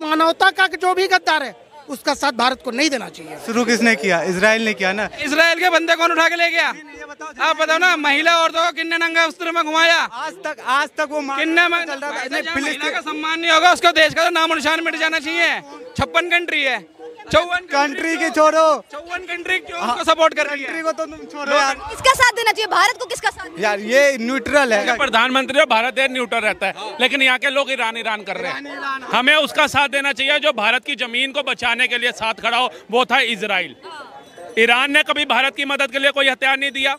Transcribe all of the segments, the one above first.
मानवता का जो भी गद्दार है उसका साथ भारत को नहीं देना चाहिए। शुरू किसने किया? इजराइल ने किया ना। इजराइल के बंदे कौन उठा के ले गया? आप बताओ ना, महिला औरतों को किन्ने नंगा वस्त्र में घुमाया? आज तक वो किन्ने महिला का सम्मान नहीं होगा, उसको देश का तो नाम निशान मिट जाना चाहिए। 56 कंट्री है, 54 कंट्री की छोड़ो, 54 कंट्री क्यों उसको सपोर्ट कर रही है? कंट्री को तो तुम छोड़ो यार। किसका साथ देना चाहिए? भारत को किसका साथ? यार ये न्यूट्रल है। प्रधानमंत्री और भारत न्यूट्रल रहता है, लेकिन यहाँ के लोग ईरान कर रहे हैं। हमें उसका साथ देना चाहिए जो भारत की जमीन को बचाने के लिए साथ खड़ा हो, वो था इजराइल। ईरान ने कभी भारत की मदद के लिए कोई हथियार नहीं दिया,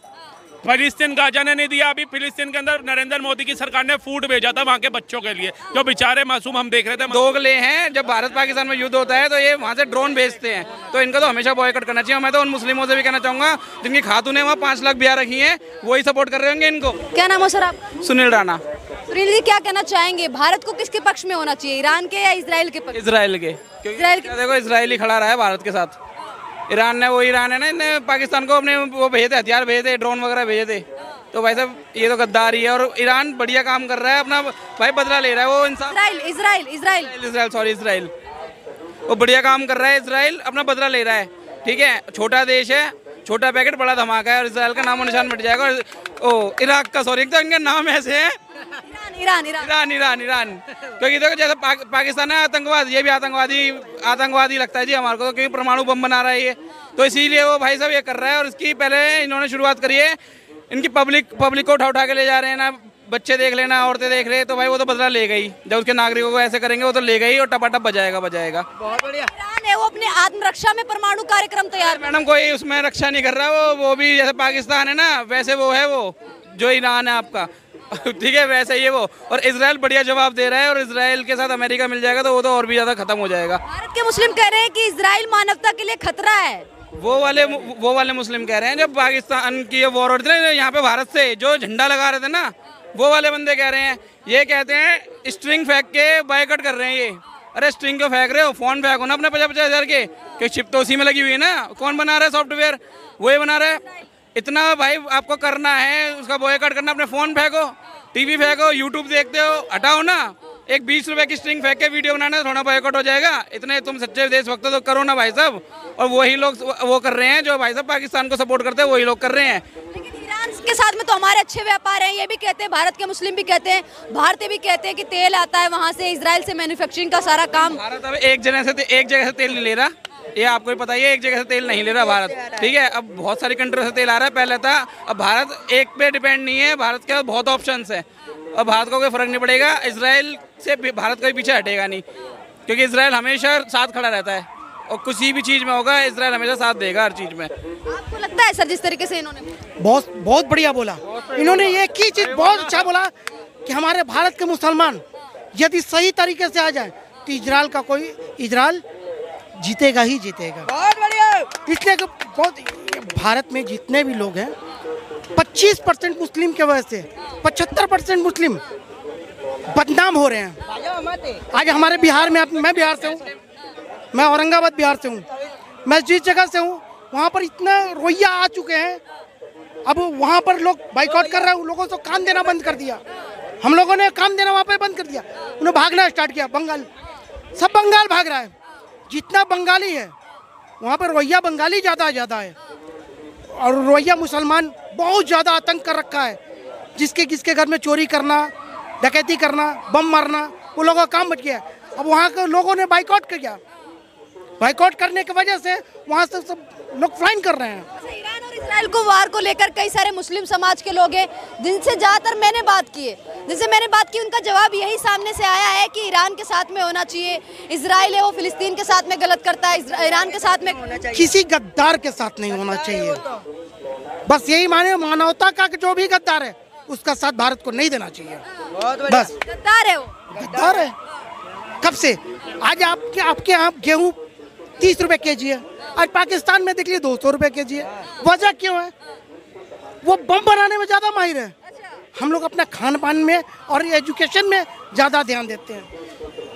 फिलिस्तीन गाजा ने नहीं दिया। अभी फिलिस्तीन के अंदर नरेंद्र मोदी की सरकार ने फूड भेजा था वहाँ के बच्चों के लिए, जो बेचारे मासूम हम देख रहे थे। दोगले हैं, जब भारत पाकिस्तान में युद्ध होता है तो ये वहाँ से ड्रोन भेजते हैं, तो इनका तो हमेशा बॉयकॉट करना चाहिए। मैं तो उन मुस्लिमों से भी कहना चाहूंगा जिनकी खातूनें वहाँ 5 लाख ब्याह रखी हैं, वही सपोर्ट कर रहे होंगे इनको। क्या नाम है सर आप? सुनील राणा। सुनील जी, क्या कहना चाहेंगे? भारत को किसके पक्ष में होना चाहिए, ईरान के या इजराइल के पक्ष? इजराइल के। इजराइल के। देखो इजराइल ही खड़ा रहा है भारत के साथ। ईरान है ना, इन्हें पाकिस्तान को अपने वो भेजे थे, हथियार भेजे थे, ड्रोन वगैरह भेजे थे। तो भाई साहब ये तो गद्दारी है, और ईरान बढ़िया काम कर रहा है, अपना भाई बदला ले रहा है वो इंसान। इजराइल वो बढ़िया काम कर रहा है। इजराइल अपना बदला ले रहा है, ठीक है। छोटा देश है, छोटा पैकेट बड़ा धमाका है, और इजराइल का नामो निशान मिट जाएगा। ओ इराक का, सॉरी, तो इनके नाम ऐसे हैं, ईरान। क्योंकि देखो जैसे पाकिस्तान है आतंकवाद, ये भी आतंकवादी लगता है जी हमारे को, क्योंकि परमाणु बम बना रहा है ये, तो इसीलिए वो भाई साहब ये कर रहा है। और इसकी पहले इन्होंने शुरुआत करी है, इनकी पब्लिक को उठा के ले जा रहे हैं ना, बच्चे देख लेना, औरतें देख रहे, तो भाई वो तो बदला ले गई। जब उसके नागरिकों को ऐसे करेंगे वो तो ले गई, और टपाटप बजाएगा। बहुत बढ़िया। ईरान है वो अपने आत्मरक्षा में परमाणु कार्यक्रम तैयार। मैडम कोई उसमें रक्षा नहीं कर रहा, वो भी जैसे पाकिस्तान है ना, वैसे वो है, वो जो ईरान है आपका, ठीक है, वैसे ही है वो। और इजराइल बढ़िया जवाब दे रहा है, और इजराइल के साथ अमेरिका मिल जाएगा तो वो तो और भी ज्यादा खत्म हो जाएगा। भारत के मुस्लिम कह रहे हैं कि इजराइल मानवता के लिए खतरा है। वो वाले मुस्लिम कह रहे हैं, जब पाकिस्तान की वॉर हो रही थी ना यहाँ पे भारत से, जो झंडा लगा रहे थे ना, वो वाले बंदे कह रहे हैं, ये कहते हैं स्ट्रिंग फेंक के बायकॉट कर रहे हैं ये। अरे स्ट्रिंग क्यों फेंक रहे हो? फोन फेंको ना अपने 50-50 हज़ार के, कि चिप तो उसी में लगी हुई है ना। कौन बना रहा है सॉफ्टवेयर? वही बना रहा है। इतना भाई आपको करना है, उसका बॉयकॉट करना, अपने फोन फेंको, टीवी फेंको, यूट्यूब देखते हो, हटाओ ना। एक 20 रुपए की स्ट्रिंग फेंक के वीडियो बनाना थोड़ा बॉयकॉट हो जाएगा। इतने तुम सच्चे देशभक्त तो करो ना भाई साहब। और वही लोग वो कर रहे हैं जो भाई साहब पाकिस्तान को सपोर्ट करते हैं, वही लोग कर रहे हैं। लेकिन ईरान के साथ में तो हमारे अच्छे व्यापार हैं, ये भी कहते हैं, भारत के मुस्लिम भी कहते हैं, भारतीय भी कहते हैं कि तेल आता है वहाँ से, इजराइल से मैन्युफैक्चरिंग का सारा काम। भारत अब एक जगह से तेल नहीं ले रहा, ये आपको ही पता है। एक जगह से तेल नहीं ले रहा भारत, ठीक है। अब बहुत सारी कंट्री से तेल आ रहा है, पहले था। अब भारत एक पे डिपेंड नहीं है, भारत के पास बहुत ऑप्शंस है, और भारत को कोई फर्क नहीं पड़ेगा। इजराइल से भारत कोई पीछे हटेगा नहीं, क्योंकि इजराइल हमेशा साथ खड़ा रहता है, और किसी भी चीज़ में होगा इजराइल हमेशा साथ देगा हर चीज़ में। आपको लगता है सर जिस तरीके से इन्होंने बहुत बढ़िया बोला इन्होंने, एक ही चीज़ बहुत अच्छा बोला कि हमारे भारत के मुसलमान यदि सही तरीके से आ जाए तो इजराइल जीतेगा ही जीतेगा। बहुत बढ़िया। इसलिए भारत में जितने भी लोग हैं 25% मुस्लिम के वजह से 75% मुस्लिम बदनाम हो रहे हैं। आज हमारे बिहार में, मैं बिहार से हूँ, मैं औरंगाबाद बिहार से हूँ, मैं जिस जगह से हूँ वहाँ पर इतना रोइया आ चुके हैं। अब वहाँ पर लोग बाइकआउट कर रहे हैं, लोगों को काम देना बंद कर दिया। हम लोगों ने काम देना वहाँ पर बंद कर दिया, उन्हें भागना स्टार्ट किया। बंगाल, सब बंगाल भाग रहा है। जितना बंगाली है वहाँ पर रोहिया बंगाली ज़्यादा है, और रोहिया मुसलमान बहुत ज़्यादा आतंक कर रखा है। जिसके घर में चोरी करना, डकैती करना, बम मारना, वो लोगों का काम बच गया। अब वहाँ के लोगों ने बाइकआउट किया, बाइकआउट करने की वजह से वहाँ से सब लोग फ्लाइन कर रहे हैं। ईरान और इजराइल को वार को लेकर कई सारे मुस्लिम समाज के लोग हैं जिनसे ज़्यादातर मैंने बात की है, उनका जवाब यही सामने से आया है कि ईरान के साथ में होना चाहिए। इजराइल है वो फिलिस्तीन के साथ में गलत करता है, ईरान के साथ में होना चाहिए। किसी गद्दार के साथ नहीं होना चाहिए। बस यही माने, मानवता का जो भी गद्दार है उसका साथ भारत को नहीं देना चाहिए। बस गद्दार है वो, गद्दार है कब से। आज आपके यहाँ गेहूँ 30 रुपए kg है, आज पाकिस्तान में देख लिए 200 रुपए kg है। वजह क्यों है? वो बम बनाने में ज़्यादा माहिर है, हम लोग अपना खान पान में और एजुकेशन में ज़्यादा ध्यान देते हैं।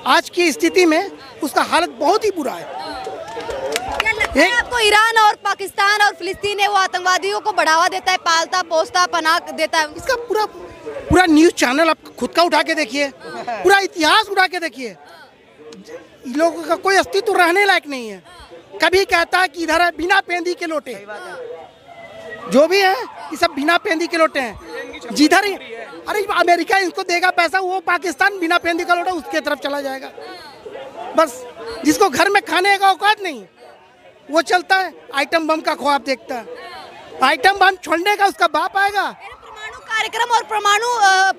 आज की स्थिति में उसका हालत बहुत ही बुरा है। क्या लगता है आपको ईरान और पाकिस्तान और फिलिस्तीन है वो आतंकवादियों को बढ़ावा देता है, पालता पोसता पनाह देता है? इसका पूरा न्यूज़ चैनल आप खुद का उठा के देखिए, पूरा इतिहास उठा के देखिए। इन लोगों का कोई अस्तित्व रहने लायक नहीं है। कभी कहता है कि इधर है बिना पेंदी के लोटे, जो भी है ये सब बिना पेंदी के लोटे हैं। जिधर ही अरे अमेरिका इनको देगा पैसा, वो पाकिस्तान बिना पेंदी का लोटा उसके तरफ चला जाएगा। बस जिसको घर में खाने का औकात नहीं वो चलता है आइटम बम का ख्वाब देखता है। आइटम बम छोड़ने का उसका बाप आएगा। परमाणु कार्यक्रम और परमाणु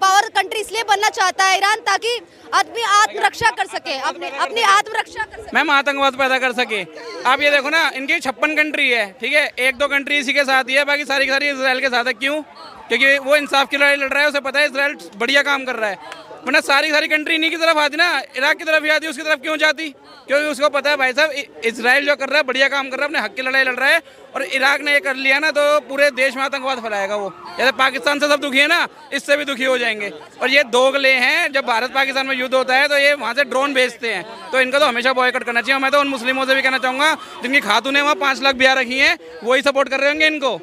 पावर कंट्री इसलिए बनना चाहता है ईरान ताकि आदमी आत्मरक्षा कर सके, अपनी आत्मरक्षा कर सके। मैम आतंकवाद पैदा कर सके। आप ये देखो ना, इनकी 56 कंट्री है, ठीक है, 1-2 कंट्री इसी के साथ ही है, बाकी सारी इसराइल के साथ है। क्यों? क्योंकि वो इंसाफ की लड़ाई लड़ रहा है, उसे पता है इसराइल बढ़िया काम कर रहा है। वरना सारी कंट्री इन्हीं की तरफ आती ना, इराक की तरफ ही आती, उसकी तरफ क्यों जाती? क्योंकि उसको पता है भाई साहब इसराइल जो कर रहा है बढ़िया काम कर रहा है, अपने हक की लड़ाई लड़ रहा है, और इराक ने ये कर लिया ना तो पूरे देश में आतंकवाद फैलाएगा वो। जैसे पाकिस्तान से सब दुखी है ना, इससे भी दुखी हो जाएंगे। और ये दोगले हैं, जब भारत पाकिस्तान में युद्ध होता है तो ये वहाँ से ड्रोन भेजते हैं, तो इनका तो हमेशा बॉयकॉट करना चाहिए। मैं तो उन मुस्लिमों से भी कहना चाहूँगा जिनकी खातून है वहाँ 5 लाख ब्याह रखी हैं, वही सपोर्ट कर रहे होंगे इनको,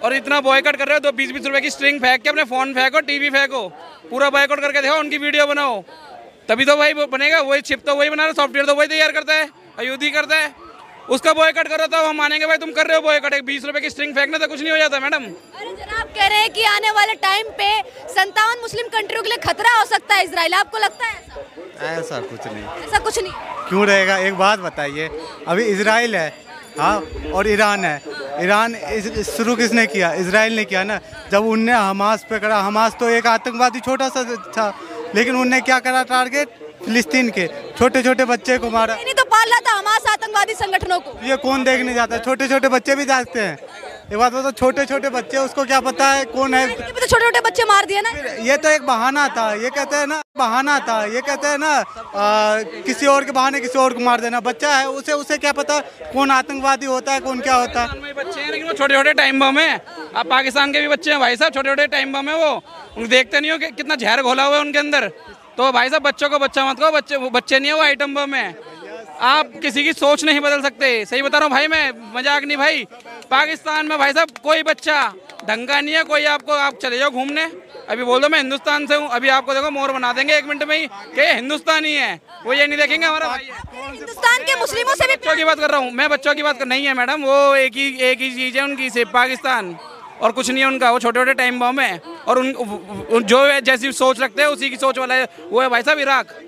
और इतना बॉयकॉट कर रहे हो। तो 20-20 रुपए की स्ट्रिंग फेंक के अपने फोन फेंको, टीवी फेंको, पूरा बॉयकॉट करके देखो, उनकी वीडियो बनाओ, तभी तो भाई बनेगा। वही चिप तो वही बना रहा, सॉफ्टवेयर तो वही तैयार करता है, अयोध्या करता है, उसका बॉयकॉट करो तो हम मानेंगे भाई तुम कर रहे हो बॉयकॉट। 20 रुपए की स्ट्रिंग फेंकने तो कुछ नहीं हो जाता मैडम। अरे जनाब कह रहे हैं कि आने वाले टाइम पे 57 मुस्लिम कंट्रियों के लिए खतरा हो सकता है इजराइल, आपको लगता है ऐसा? ऐसा कुछ नहीं। ऐसा कुछ नहीं क्यों रहेगा? एक बात बताइए, अभी इजराइल है, हाँ, और ईरान है। ईरान शुरू किसने किया? इजराइल ने किया ना। जब उनने हमास पे करा, हमास तो एक आतंकवादी छोटा सा था, लेकिन उनने क्या करा? टारगेट फिलिस्तीन के छोटे छोटे बच्चे को मारा। नहीं तो पाल रहा था हमास आतंकवादी संगठनों को। ये कौन देखने जाता है? छोटे छोटे बच्चे भी जाते हैं। एक बात बताओ, छोटे छोटे बच्चे, उसको क्या पता है कौन है? तो छोटे छोटे बच्चे मार दिए ना। ये तो एक बहाना था, ये कहते हैं ना बहाना था, ये कहते हैं ना किसी और के बहाने किसी और को मार देना। बच्चा है, उसे क्या पता कौन आतंकवादी होता है, कौन क्या होता है। बच्चे हैं लेकिन वो छोटे छोटे टाइम बम है। अब पाकिस्तान के भी बच्चे हैं भाई साहब, छोटे छोटे टाइम बम है वो, उनको देखते नहीं हो कि कितना जहर घोला हुआ है उनके अंदर। तो भाई साहब बच्चों को बच्चा मत कहो, बच्चे नहीं है वो, आइटम बम है। आप किसी की सोच नहीं बदल सकते, सही बता रहा हूँ भाई, मैं मजाक नहीं भाई। पाकिस्तान में भाई साहब कोई बच्चा ढंग का नहीं है, कोई आपको, आप चले जाओ घूमने, अभी बोल दो मैं हिंदुस्तान से हूँ, अभी आपको देखो मोर बना देंगे 1 मिनट में ही कि हिंदुस्तानी है, वो ये नहीं देखेंगे हमारा भाई है। हिंदुस्तान के मुस्लिमों से भी बच्चों की बात कर रहा हूँ मैं, बच्चों की बात कर नहीं है मैडम, वो एक ही चीज़ है उनकी, सिर्फ पाकिस्तान और कुछ नहीं है उनका। वो छोटे छोटे टाइम बम है, और उन जो जैसी सोच रखते हैं उसी की सोच वाला है वो है भाई साहब इराक।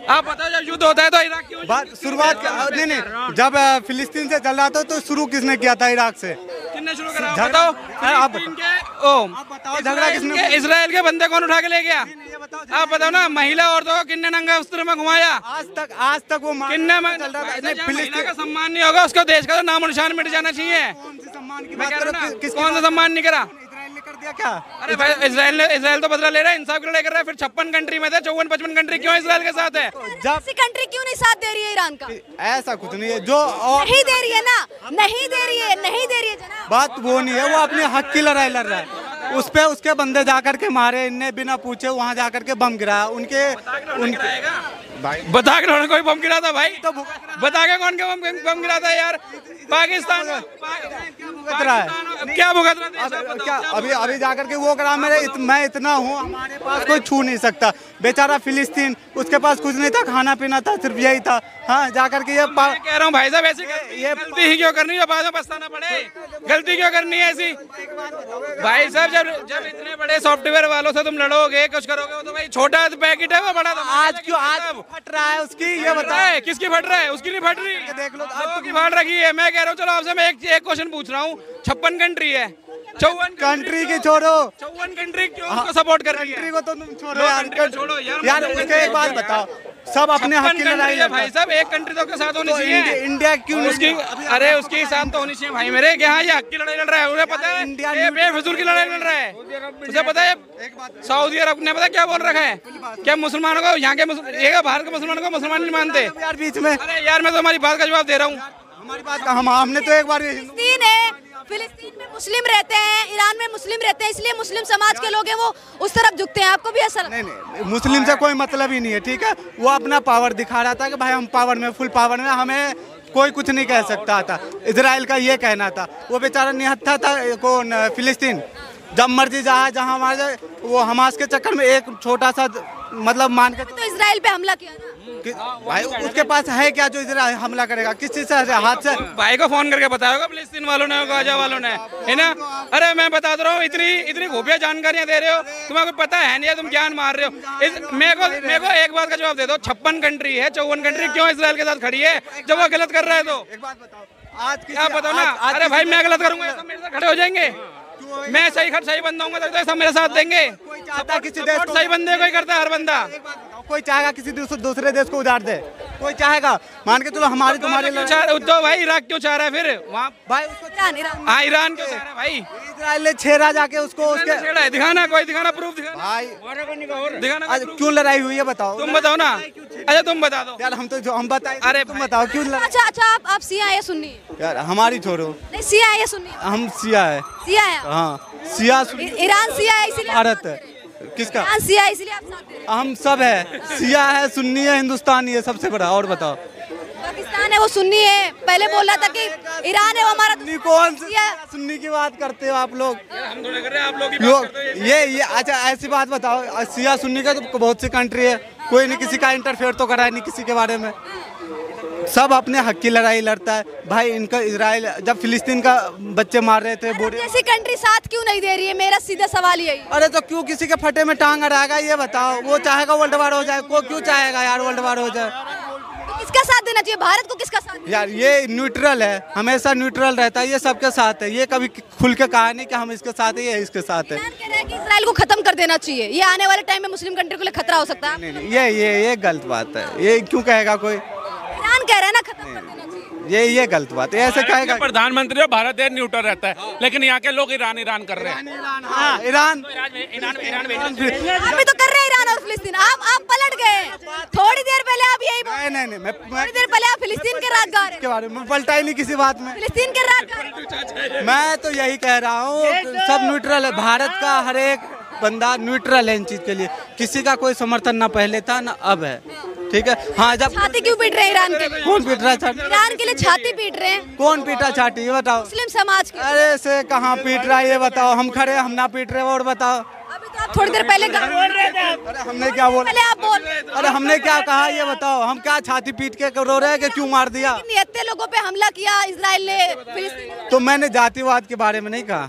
आप बताओ जब युद्ध होता है तो इराक क्यों? बात शुरुआत नहीं, जब फिलिस्तीन से चल रहा था तो शुरू किसने किया था? इराक से। किसने शुरू करा? बताओ आप बताओ, झगड़ा किसने? इजराइल के बंदे कौन उठा के ले गया? आप बताओ ना, महिला औरतों को किन्ने नंगा वस्त्र में घुमाया? आज तक वो किन्ने महिला का सम्मान नहीं होगा, उसको देश का तो नाम निशान मिट जाना चाहिए। कौन सा सम्मान नहीं करा? कर दिया क्या? अरे भाई इजराइल तो बदला ले रहा है, इंसाफ की लड़ाई कर रहा है। फिर 56 कंट्री में थे, 54-55 कंट्री क्यों इजराइल के साथ है? जब कंट्री क्यों नहीं साथ दे रही है ईरान का? ऐसा कुछ नहीं है, जो नहीं दे रही है ना, नहीं दे रही है जनाब। बात वो नहीं है, वो अपने हक की लड़ाई लड़ रहा है। उस पे उसके बंदे जाकर के मारे, इनने बिना पूछे वहाँ जाकर के बम गिराया। उनके बता के कोई बम गिरा था भाई? तो बता के कौन बम गिरा था यार? पाकिस्तान क्या भुगत रहा है? अभी जाकर के वो करा, मैं इतना हूँ, हमारे पास कोई छू नहीं सकता। बेचारा फिलिस्तीन, उसके पास कुछ नहीं था, खाना पीना था, सिर्फ यही था। हाँ, जाकर के ये कह रहा हूँ भाई साहब, ऐसी गलती ही क्यों करनी है? बाद में पछताना पड़े, गलती क्यों करनी है ऐसी? भाई साहब जब इतने बड़े सॉफ्टवेयर वालों से तुम लड़ोगे, कुछ करोगे, तो भाई छोटा पैकेट है वो, बड़ा तो आज क्यों आज फट रहा है उसकी? ये बताए किसकी फट रहा है? उसकी नहीं फट रही, देख लो की फाड़ रखी है। मैं कह रहा हूँ, चलो आपसे मैं एक क्वेश्चन पूछ रहा हूँ, 56 कंट्री है, 54 कंट्री की छोड़ो, 54 कंट्री क्यों उसको सपोर्ट कर रही है? कंट्री को तो तुम छोड़ो यार, छोड़ो यार। उसके एक बात बताओ, सब अपने हक की लड़ाई है भाई साहब, एक कंट्री तो के साथ होनी चाहिए। इंडिया क्यों उसकी, अरे उसके साथ तो होनी चाहिए भाई मेरे, कि हाँ ये हक की लड़ाई लड़ रहा है, उन्हें पता है ये बेफिजूल की लड़ाई लड़ रहा है, उसे पता है। सऊदी अरब ने पता क्या बोल रखा है? क्या मुसलमानों को, यहाँ के भारत के मुसलमानों को मुसलमान नहीं मानते यार बीच में? अरे यार मैं तो हमारी बात का जवाब दे रहा हूँ। हमारी बात का हमने तो एक बार फिलिस्तीन में मुस्लिम रहते हैं, ईरान में मुस्लिम रहते हैं, इसलिए मुस्लिम समाज के लोग हैं वो उस तरफ झुकते हैं। आपको भी ऐसा लगता है? नहीं, मुस्लिम से कोई मतलब ही नहीं है, ठीक है। वो अपना पावर दिखा रहा था कि भाई हम पावर में, फुल पावर में, हमें कोई कुछ नहीं कह सकता था। इजराइल का ये कहना था, वो बेचारा निहत्था था कौन? फिलिस्तीन। जब मर्जी जहाँ मार जाए, वो हमास के चक्कर में एक छोटा सा मतलब मान के तो इजराइल पे हमला किया ना, भाई उसके पास है क्या जो इधर हमला करेगा? किस चीज से? हाथ से? भाई को फोन करके बताया होगा फिलिस्तीन वालों ने, गाजा वालों ने, है ना? अरे मैं बता रहा हूँ, इतनी खुफिया जानकारियां दे रहे हो, तुम्हें कुछ पता है नहीं, तुम ज्ञान मार रहे हो। मेरे को एक बात का जवाब दे दो, 56 कंट्री है, 54 कंट्री क्यों इसराइल के साथ खड़ी है जब वो गलत कर रहा है? तो एक बात बताओ, आज क्या बताओ ना? अरे भाई मैं गलत करूंगा, सब मेरे साथ खड़े हो जाएंगे। मैं सही बंदा हूँ तो सब मेरे साथ देंगे। कोई चाहता किसी देश को, सही बंदे को ही करता है हर बंदा। कोई चाहेगा किसी दूसरे देश को उजाड़ दे? कोई चाहेगा? मान के चलो हमारी तुम्हारी तो भाई इराक क्यों चाह रहा है फिर वहाँ? भाई उसको हाँ ईरान क्यों चाह रहा है भाई? इजराइल ने छेड़ा जाके उसको, उसके छेड़ा है, दिखाना कोई, दिखाना प्रूफ, दिखाना भाई दिखाना आज क्यों लड़ाई हुई है बताओ? तुम बताओ ना। अच्छा तुम बता दो यार, हम बताएं। अरे तुम बताओ क्यों लड़ाई? अच्छा आप सिया है या सुन्नी है? यार हमारी छोड़ो, नहीं सिया है या सुन्नी है? हम सिया है। सिया है। हाँ सिया। ईरान सिया है इसलिए भारत है किसका? ईरान सिया है इसलिए आप साथ दे रहे हैं। हम सब है, सिया है, सुन्नी है, हिंदुस्तानी है, सबसे बड़ा। और बताओ, पाकिस्तान है वो सुन्नी है, पहले बोल रहा था कि ईरान है वो हमारा सुन्नी कौन से? सिया। सुन्नी की बात करते हो आप लोग? हम थोड़े कर रहे हैं, आप लोग ही बात करते हो। ये अच्छा ऐसी बात बताओ, सिया सुन्नी का तो बहुत सी कंट्री है, कोई नहीं किसी का इंटरफेयर तो करा नहीं किसी के बारे में, सब अपने हक की लड़ाई लड़ता है। भाई इनका इजराइल जब फिलिस्तीन का बच्चे मार रहे थे, बोरे जैसी कंट्री साथ क्यों नहीं दे रही है? मेरा सीधा सवाल यही। अरे तो क्यों किसी के फटे में टांग अड़ाएगा? ये बताओ, वो चाहेगा वर्ल्ड वार हो जाए? को क्यों चाहेगा यार वर्ल्ड वार हो जाए? तो किसका साथ देना चाहिए? भारत को किसका साथ देना? यार ये न्यूट्रल है, हमेशा न्यूट्रल रहता है, ये सबके साथ है, ये कभी खुल के कहा नहीं कि हम इसके साथ है, ये इसके साथ है। ईरान कह रहा है कि इजराइल को खत्म कर देना चाहिए, ये आने वाले टाइम में मुस्लिम कंट्री के लिए खतरा हो सकता है। नहीं ये गलत बात है, ये क्यों कहेगा कोई? ईरान कह रहा है ना खत्म कर देना चाहिए। ये गलत बात है, ऐसे कहेगा? प्रधानमंत्री और भारत देश न्यूट्रल रहता है, लेकिन यहाँ के लोग ईरान कर रहे हैं। हाँ, ईरान आप भी तो कर रहे हैं ईरान और फिलिस्तीन। आप पलट गए थोड़ी देर पहले, आप यही नहीं मैं थोड़ी देर पहले आप फिलिस्तीन के राग गा रहे के बारे में पलटा ही नहीं किसी बात में। फिलिस्तीन के राग गा रहे। मैं तो यही कह रहा हूँ, सब न्यूट्रल है, भारत का हर एक बंदा न्यूट्रल है इन चीज के लिए, किसी का कोई समर्थन ना पहले था ना अब है, ठीक है? हाँ जब छाती क्यों पीट रहे हैं ईरान के लिए? कौन पीट रहा है छाती? ईरान के लिए छाती पीट रहे हैं। कौन पीटा छाती ये बताओ? मुस्लिम समाज के। अरे से कहाँ पीट रहा है ये बताओ? हम खड़े, हम ना पीट रहे, और बताओ। अभी तो आप थोड़ी देर पहले अरे हमने क्या बोला? पहले आप बोल अरे हमने क्या कहा ये बताओ? हम क्या छाती पीट के रो रहे हैं कि क्यों मार दिया? निहत्ते लोगों पे हमला किया इजराइल ने, फिलिस्तीन। तो मैंने जातिवाद के बारे में नहीं कहा।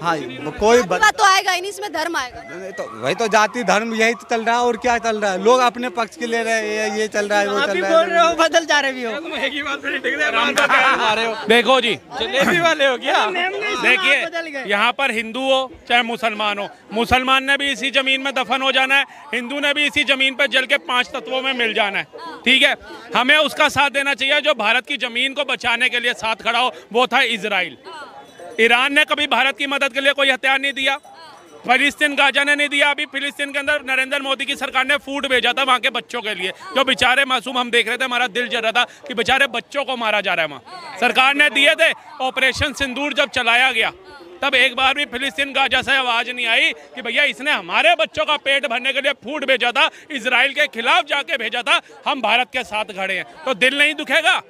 हाँ कोई बात तो आएगा ही नहीं, इसमें धर्म आएगा। तो वही तो जाति धर्म यही तो चल रहा है, और क्या चल रहा है? लोग अपने पक्ष के ले रहे हैं, ये चल रहा है, वो चल रहा है, बदल जा रहे भी हो। तुम एक ही बात पे नहीं टिक रहे। देखो जी, जलेबी वाले हो क्या? देखिए यहाँ पर हिंदू हो चाहे मुसलमान हो, मुसलमान ने भी इसी जमीन में दफन हो जाना है, हिंदू ने भी इसी जमीन पर जल के 5 तत्वों में मिल जाना है, ठीक है? हमें उसका साथ देना चाहिए जो भारत की जमीन को बचाने के लिए साथ खड़ा हो, वो था इजराइल। ईरान ने कभी भारत की मदद के लिए कोई हथियार नहीं दिया, फिलिस्तीन गाजा ने नहीं दिया। अभी फिलिस्तीन के अंदर नरेंद्र मोदी की सरकार ने फूड भेजा था वहाँ के बच्चों के लिए, जो बेचारे मासूम, हम देख रहे थे, हमारा दिल जल रहा था कि बेचारे बच्चों को मारा जा रहा है वहाँ। सरकार ने दिए थे। ऑपरेशन सिंदूर जब चलाया गया तब एक बार भी फिलिस्तीन गाजा से आवाज नहीं आई कि भैया इसने हमारे बच्चों का पेट भरने के लिए फूड भेजा था, इजराइल के खिलाफ जाके भेजा था, हम भारत के साथ खड़े हैं। तो दिल नहीं दुखेगा?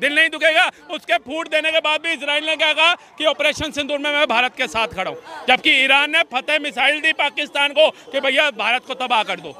दिल नहीं दुखेगा? उसके फूड देने के बाद भी इजराइल ने क्या कहा कि ऑपरेशन सिंदूर में मैं भारत के साथ खड़ा हूं, जबकि ईरान ने फतेह मिसाइल दी पाकिस्तान को कि भैया भारत को तबाह कर दो।